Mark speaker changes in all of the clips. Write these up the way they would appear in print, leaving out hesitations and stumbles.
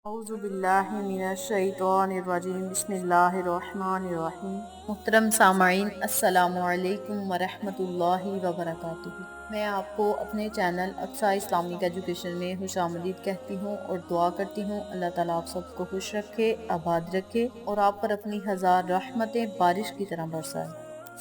Speaker 1: اعوذ باللہ من الشیطان الرجیم بسم اللہ الرحمن الرحیم۔ محترم سامعین، السلام علیکم ورحمۃ اللہ وبرکاتہ۔ میں آپ کو اپنے چینل اقصیٰ اسلامک ایجوکیشن میں خوش آمدید کہتی ہوں اور دعا کرتی ہوں اللہ تعالیٰ آپ سب کو خوش رکھے، آباد رکھے اور آپ پر اپنی ہزار رحمتیں بارش کی طرح برسائے۔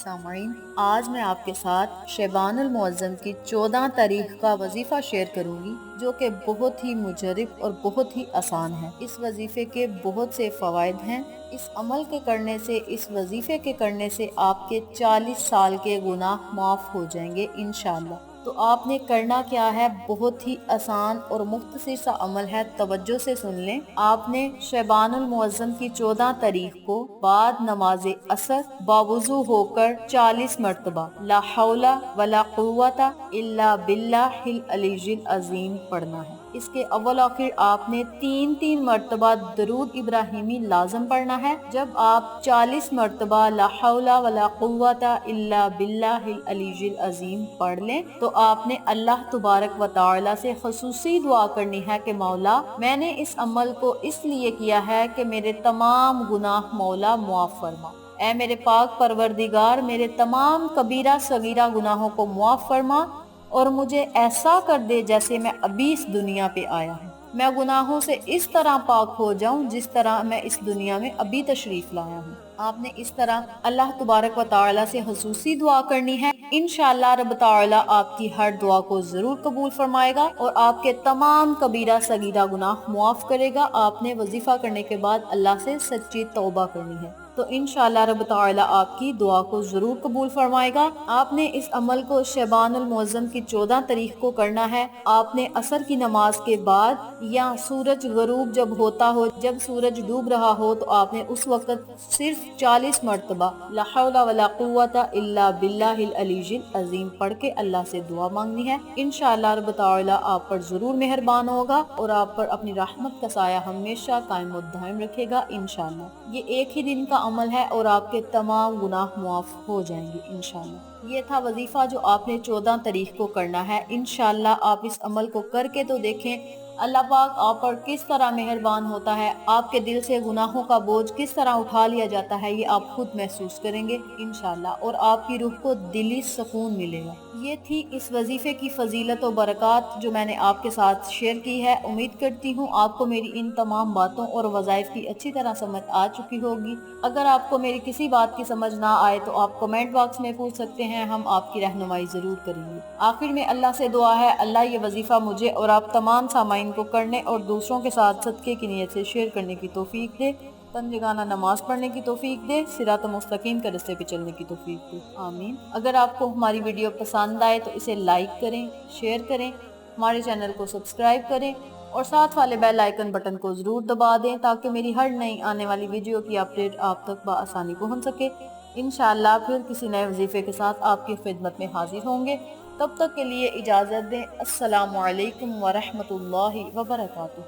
Speaker 1: سامعین، آج میں آپ کے ساتھ شعبان المعظم کی 14 تاریخ کا وظیفہ شیئر کروں گی، جو کہ بہت ہی مجرب اور بہت ہی آسان ہے۔ اس وظیفے کے بہت سے فوائد ہیں۔ اس عمل کے کرنے سے، اس وظیفے کے کرنے سے آپ کے 40 سال کے گناہ معاف ہو جائیں گے انشاءاللہ۔ تو آپ نے کرنا کیا ہے؟ بہت ہی آسان اور مختصر سا عمل ہے، توجہ سے سن لیں۔ آپ نے شعبان المعظم کی 14 تاریخ کو بعد نماز عصر باوضو ہو کر 40 مرتبہ لا حول ولا قوت الا باللہ العلی العظیم پڑھنا ہے۔ اس کے اول آخر آپ نے 3 مرتبہ درود ابراہیمی لازم پڑھنا ہے۔ جب آپ 40 مرتبہ لا حول ولا قوت الا باللہ العلی العظیم پڑھ لیں تو آپ نے اللہ تبارک و تعالی سے خصوصی دعا کرنی ہے کہ مولا، میں نے اس عمل کو اس لیے کیا ہے کہ میرے تمام گناہ مولا معاف فرما۔ اے میرے پاک پروردگار، میرے تمام کبیرہ صغیرہ گناہوں کو معاف فرما اور مجھے ایسا کر دے جیسے میں ابھی اس دنیا پہ آیا ہوں۔ میں گناہوں سے اس طرح پاک ہو جاؤں جس طرح میں اس دنیا میں ابھی تشریف لایا ہوں۔ آپ نے اس طرح اللہ تبارک و تعالی سے خصوصی دعا کرنی ہے۔ انشاءاللہ رب تعالی آپ کی ہر دعا کو ضرور قبول فرمائے گا اور آپ کے تمام کبیرہ صغیرہ گناہ معاف کرے گا۔ آپ نے وظیفہ کرنے کے بعد اللہ سے سچی توبہ کرنی ہے، تو انشاءاللہ رب تعالی آپ کی دعا کو ضرور قبول فرمائے گا۔ آپ نے اس عمل کو شعبان المعظم کی 14 تاریخ کو کرنا ہے۔ آپ نے عصر کی نماز کے بعد یا سورج غروب جب ہوتا ہو، جب سورج ڈوب رہا ہو، تو آپ نے اس وقت صرف 40 مرتبہ لا حول ولا قوت الا باللہ العلی العظیم پڑھ کے اللہ سے دعا مانگنی ہے۔ انشاءاللہ رب تعالی آپ پر ضرور مہربان ہوگا اور آپ پر اپنی رحمت کا سایہ ہمیشہ قائم و دائم رکھے گا انشاءاللہ۔ یہ ایک ہی دن کا عمل ہے اور آپ کے تمام گناہ معاف ہو جائیں گے انشاءاللہ۔ یہ تھا وظیفہ جو آپ نے 14 تاریخ کو کرنا ہے۔ انشاءاللہ آپ اس عمل کو کر کے تو دیکھیں، اللہ پاک آپ پر کس طرح مہربان ہوتا ہے، آپ کے دل سے گناہوں کا بوجھ کس طرح اٹھا لیا جاتا ہے، یہ آپ خود محسوس کریں گے انشاءاللہ، اور آپ کی روح کو دلی سکون ملے گا۔ یہ تھی اس وظیفے کی فضیلت و برکات جو میں نے آپ کے ساتھ شیئر کی ہے۔ امید کرتی ہوں آپ کو میری ان تمام باتوں اور وظائف کی اچھی طرح سمجھ آ چکی ہوگی۔ اگر آپ کو میری کسی بات کی سمجھ نہ آئے تو آپ کمنٹ باکس میں پوچھ سکتے ہیں، ہم آپ کی رہنمائی ضرور کریں گے۔ آخر میں اللہ سے دعا ہے، اللہ یہ وظیفہ مجھے اور آپ تمام سامعین کو کرنے اور دوسروں کے ساتھ صدقے کی نیت سے شیئر کرنے کی توفیق دے، پنجگانہ نماز پڑھنے کی توفیق دے، صراط مستقیم کے راستے پہ چلنے کی توفیق دے، آمین۔ اگر آپ کو ہماری ویڈیو پسند آئے تو اسے لائک کریں، شیئر کریں، ہمارے چینل کو سبسکرائب کریں اور ساتھ والے بیل آئیکن بٹن کو ضرور دبا دیں تاکہ میری ہر نئی آنے والی ویڈیو کی اپڈیٹ آپ تک بآسانی پہنچ سکے۔ انشاءاللہ پھر کسی نئے وظیفے کے ساتھ آپ کی خدمت میں حاضر ہوں گے۔ تب تک کے لیے اجازت دیں۔ السلام علیکم ورحمۃ اللہ وبرکاتہ۔